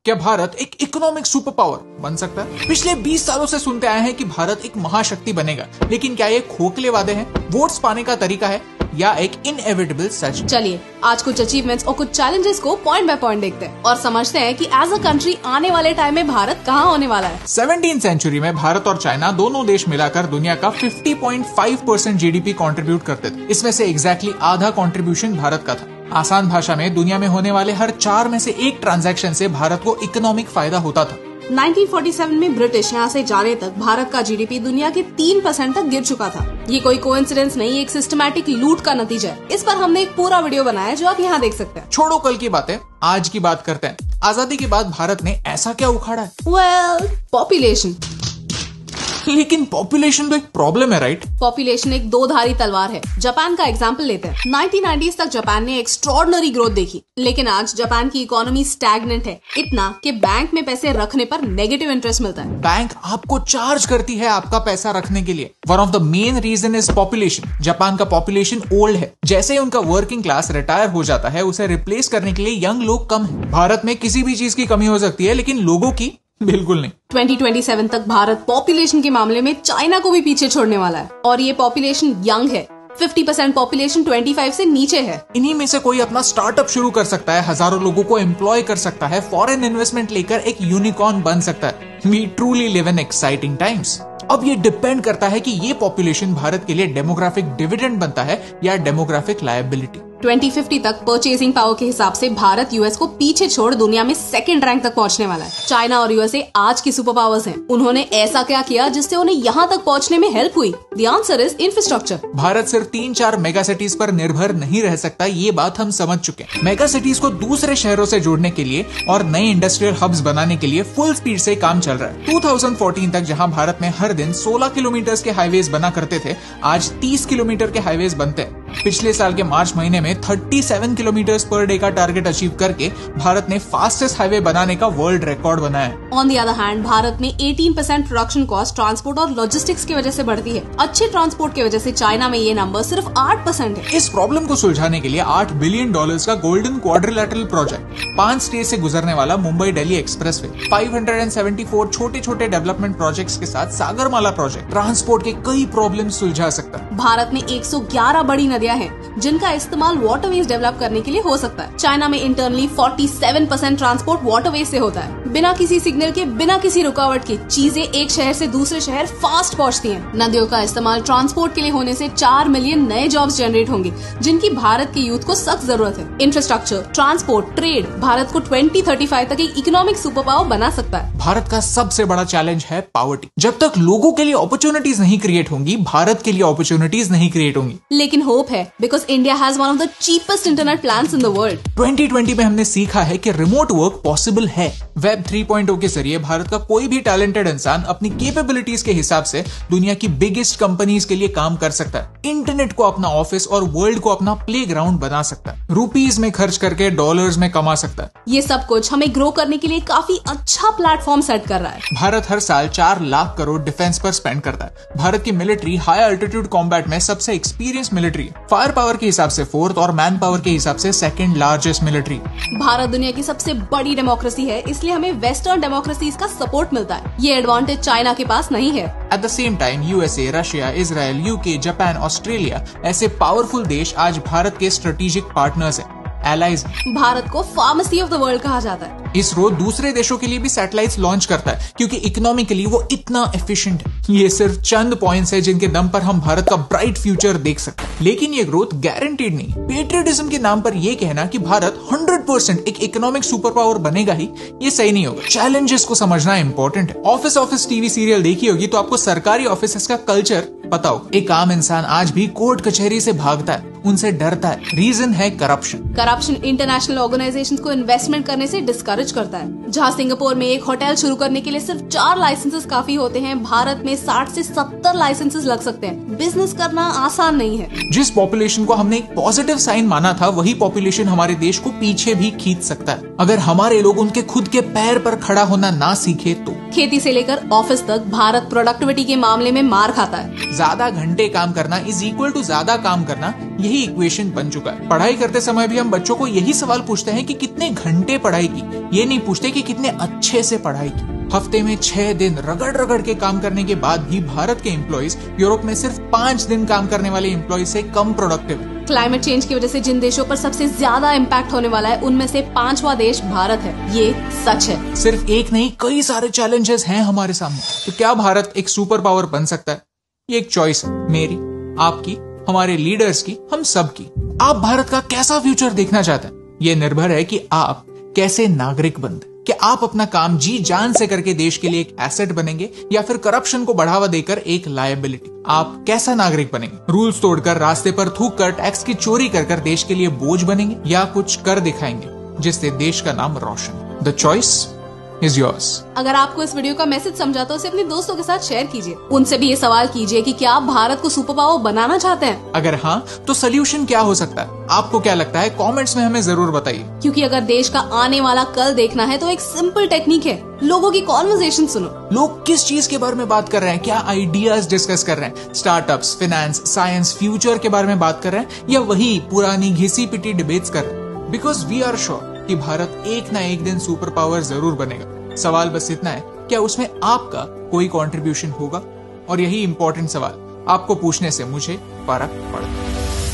क्या भारत एक economic super power बन सकता है? पिछले 20 सालों से सुनते आए हैं कि भारत एक महाशक्ति बनेगा, लेकिन क्या ये खोखले वादे हैं, वोट्स पाने का तरीका है, या एक इनएविटेबल सच? चलिए आज कुछ अचीवमेंट्स और कुछ चैलेंजेस को पॉइंट बाय पॉइंट देखते हैं और समझते हैं कि एज अ कंट्री आने वाले टाइम में भारत कहाँ होने वाला है। 17वीं सेंचुरी में भारत और चाइना दोनों देश मिलाकर दुनिया का 50.5% जीडीपी कंट्रीब्यूट करते थे। इसमें से एग्जैक्टली आधा कंट्रीब्यूशन भारत का था। आसान भाषा में दुनिया में होने वाले हर 4 में से 1 ट्रांजैक्शन से भारत को इकोनॉमिक फायदा होता था। 1947 में ब्रिटिश यहाँ से जाने तक भारत का जीडीपी दुनिया के 3% तक गिर चुका था। ये कोई कोइंसिडेंस नहीं, एक सिस्टमैटिक लूट का नतीजा है। इस पर हमने एक पूरा वीडियो बनाया है जो आप यहाँ देख सकते हैं। छोड़ो कल की बातें, आज की बात करते हैं। आजादी के बाद भारत ने ऐसा क्या उखाड़ा है? पॉपुलेशन। लेकिन पॉपुलेशन तो एक प्रॉब्लम है, राइट? पॉपुलेशन एक दो धारी तलवार है। जापान का एग्जांपल लेते हैं। 1990s तक जापान ने एक्स्ट्रॉर्डिनरी ग्रोथ देखी, लेकिन आज जापान की इकोनॉमी स्टैग्नेंट है, इतना कि बैंक में पैसे रखने पर नेगेटिव इंटरेस्ट मिलता है। बैंक आपको चार्ज करती है आपका पैसा रखने के लिए। One of the main reason is population. Japan का पॉपुलेशन ओल्ड है। जैसे ही उनका वर्किंग क्लास रिटायर हो जाता है, उसे रिप्लेस करने के लिए यंग लोग कम है। भारत में किसी भी चीज की कमी हो सकती है, लेकिन लोगों की बिल्कुल नहीं। 2027 तक भारत पॉपुलेशन के मामले में चाइना को भी पीछे छोड़ने वाला है, और ये पॉपुलेशन यंग है। 50% पॉपुलेशन 25 से नीचे है। इन्हीं में से कोई अपना स्टार्टअप शुरू कर सकता है, हजारों लोगों को एम्प्लॉय कर सकता है, फॉरेन इन्वेस्टमेंट लेकर एक यूनिकॉर्न बन सकता है। We truly live in exciting times. अब ये डिपेंड करता है कि ये पॉपुलेशन भारत के लिए डेमोग्राफिक डिविडेंड बनता है या डेमोग्राफिक लायबिलिटी। 2050 तक परचेसिंग पावर के हिसाब से भारत यूएस को पीछे छोड़ दुनिया में 2nd रैंक तक पहुंचने वाला है। चाइना और यूएसए आज की सुपर पावर्स हैं। उन्होंने ऐसा क्या किया जिससे उन्हें यहाँ तक पहुंचने में हेल्प हुई? The answer is infrastructure. Bharat सिर्फ 3-4 मेगा सिटीज पर निर्भर नहीं रह सकता, ये बात हम समझ चुके हैं। मेगा सिटीज को दूसरे शहरों से जोड़ने के लिए और नए इंडस्ट्रियल हब्स बनाने के लिए फुल स्पीड से काम चल रहा है। 2014 तक जहाँ भारत में हर दिन 16 किलोमीटर के हाईवेज बना करते थे, आज 30 किलोमीटर के हाईवेज बनते हैं। पिछले साल के मार्च महीने में 37 किलोमीटर पर डे का टारगेट अचीव करके भारत ने फास्टेस्ट हाईवे बनाने का वर्ल्ड रिकॉर्ड बनाया है। On the other hand Bharat में 18% प्रोडक्शन कॉस्ट ट्रांसपोर्ट और लॉजिस्टिक्स की वजह से बढ़ती है। अच्छे ट्रांसपोर्ट की वजह से चाइना में ये नंबर सिर्फ 8% है। इस प्रॉब्लम को सुलझाने के लिए $8 बिलियन का गोल्डन क्वाड्रिलैटरल प्रोजेक्ट, 5 स्टेट से गुजरने वाला मुंबई दिल्ली एक्सप्रेसवे, 574 छोटे छोटे डेवलपमेंट प्रोजेक्ट्स के साथ सागरमाला प्रोजेक्ट ट्रांसपोर्ट के कई प्रॉब्लम सुलझा सकता है। भारत में 111 बड़ी नदियां हैं जिनका इस्तेमाल वाटरवेज डेवलप करने के लिए हो सकता है। चाइना में इंटरनली 47% ट्रांसपोर्ट वाटरवेज से होता है। बिना किसी सिग्नल के, बिना किसी रुकावट के चीजें एक शहर से दूसरे शहर फास्ट पहुंचती हैं। नदियों का इस्तेमाल ट्रांसपोर्ट के लिए होने से 4 मिलियन नए जॉब्स जनरेट होंगे, जिनकी भारत के यूथ को सख्त जरूरत है। इंफ्रास्ट्रक्चर, ट्रांसपोर्ट, ट्रेड भारत को 2035 तक एक इकोनॉमिक सुपर पावर बना सकता है। भारत का सबसे बड़ा चैलेंज है पॉवर्टी। जब तक लोगों के लिए अपॉर्चुनिटीज नहीं क्रिएट होंगी, भारत के लिए अपॉर्चुनिटीज नहीं क्रिएट होंगी। लेकिन होप है, because India has one of the cheapest internet plans in the world. 2020 में हमने सीखा है कि रिमोट वर्क पॉसिबल है। वेब 3.0 के जरिए भारत का कोई भी टैलेंटेड इंसान अपनी कैपेबिलिटीज के हिसाब से दुनिया की बिगेस्ट कंपनीज के लिए काम कर सकता है। इंटरनेट को अपना ऑफिस और वर्ल्ड को अपना प्लेग्राउंड बना सकता है। रुपीज में खर्च करके डॉलर्स में कमा सकता है। ये सब कुछ हमें ग्रो करने के लिए काफी अच्छा प्लेटफॉर्म सेट कर रहा है। भारत हर साल 4 लाख करोड़ डिफेंस पर स्पेंड करता है। भारत की मिलिट्री हाई अल्टीट्यूड कॉम्बैट में सबसे एक्सपीरियंस मिलिट्री है। फायर पावर के हिसाब से 4th और मैन पावर के हिसाब से 2nd लार्जेस्ट मिलिट्री। भारत दुनिया की सबसे बड़ी डेमोक्रेसी है, इसलिए हमें वेस्टर्न डेमोक्रेसीज का सपोर्ट मिलता है। ये एडवांटेज चाइना के पास नहीं है। At the same time USA, Russia, Israel, UK, Japan, Australia ऐसे पावरफुल देश आज भारत के स्ट्रेटेजिक पार्टनर्स हैं, एलाइज। भारत को फार्मेसी ऑफ द वर्ल्ड कहा जाता है। इसरो दूसरे देशों के लिए भी सैटेलाइट्स लॉन्च करता है, क्योंकि इकोनॉमिकली वो इतना एफिशिएंट है। ये सिर्फ चंद पॉइंट्स है जिनके दम पर हम भारत का ब्राइट फ्यूचर देख सकते हैं। लेकिन ये ग्रोथ गारंटीड नहीं। पेट्रियटिज्म के नाम पर ये कहना कि भारत 100% एक इकोनॉमिक सुपर पावर बनेगा ही, ये सही नहीं होगा। चैलेंजेस को समझना इंपॉर्टेंट है। ऑफिस टीवी सीरियल देखी होगी तो आपको सरकारी ऑफिस का कल्चर पता हो। एक आम इंसान आज भी कोर्ट कचहरी से भागता है, उनसे डरता है। रीजन है करप्शन। करप्शन इंटरनेशनल ऑर्गेनाइजेशंस को इन्वेस्टमेंट करने से डिस्करेज करता है। जहां सिंगापुर में एक होटल शुरू करने के लिए सिर्फ 4 लाइसेंसेस काफी होते हैं, भारत में 60 से 70 लाइसेंसेस लग सकते हैं। बिजनेस करना आसान नहीं है। जिस पॉपुलेशन को हमने एक पॉजिटिव साइन माना था, वही पॉपुलेशन हमारे देश को पीछे भी खींच सकता है। अगर हमारे लोग उनके खुद के पैर पर खड़ा होना ना सीखे तो। खेती से लेकर ऑफिस तक भारत प्रोडक्टिविटी के मामले में मार खाता है। ज्यादा घंटे काम करना इज इक्वल टू ज्यादा काम करना, यही इक्वेशन बन चुका है। पढ़ाई करते समय भी हम बच्चों को यही सवाल पूछते हैं कि कितने घंटे पढ़ाई की, ये नहीं पूछते कि कितने अच्छे से पढ़ाई की। हफ्ते में 6 दिन रगड़ रगड़ के काम करने के बाद भी भारत के एम्प्लॉइज यूरोप में सिर्फ 5 दिन काम करने वाले एम्प्लॉइज से कम प्रोडक्टिव है। क्लाइमेट चेंज की वजह से जिन देशों पर सबसे ज्यादा इम्पैक्ट होने वाला है उनमें से 5वां देश भारत है। ये सच है। सिर्फ एक नहीं, कई सारे चैलेंजेस हैं हमारे सामने। तो क्या भारत एक सुपर पावर बन सकता है? ये एक चॉइस है, मेरी, आपकी, हमारे लीडर्स की, हम सब की। आप भारत का कैसा फ्यूचर देखना चाहते हैं? ये निर्भर है कि आप कैसे नागरिक बनते हैं। कि आप अपना काम जी जान से करके देश के लिए एक एसेट बनेंगे या फिर करप्शन को बढ़ावा देकर एक लायबिलिटी। आप कैसा नागरिक बनेंगे? रूल्स तोड़कर, रास्ते पर थूक कर, टैक्स की चोरी कर देश के लिए बोझ बनेंगे या कुछ कर दिखाएंगे जिससे देश का नाम रोशन? The choice is yours. अगर आपको इस वीडियो का मैसेज समझा तो उसे अपने दोस्तों के साथ शेयर कीजिए। उनसे भी ये सवाल कीजिए कि क्या आप भारत को सुपर पावर बनाना चाहते हैं? अगर हाँ, तो सोल्यूशन क्या हो सकता है? आपको क्या लगता है? कमेंट्स में हमें जरूर बताइए। क्योंकि अगर देश का आने वाला कल देखना है तो एक सिंपल टेक्निक है, लोगों की कॉन्वर्सेशन सुनो। लोग किस चीज के बारे में बात कर रहे हैं? क्या आइडियाज डिस्कस कर रहे हैं? स्टार्टअप्स, फाइनेंस, साइंस, फ्यूचर के बारे में बात कर रहे हैं या वही पुरानी घिसी पिटी डिबेट्स कर रहे हैं? बिकॉज वी आर श्योर कि भारत एक ना एक दिन सुपर पावर जरूर बनेगा। सवाल बस इतना है, क्या उसमें आपका कोई कंट्रीब्यूशन होगा? और यही इंपॉर्टेंट सवाल आपको पूछने से मुझे फर्क पड़ता है।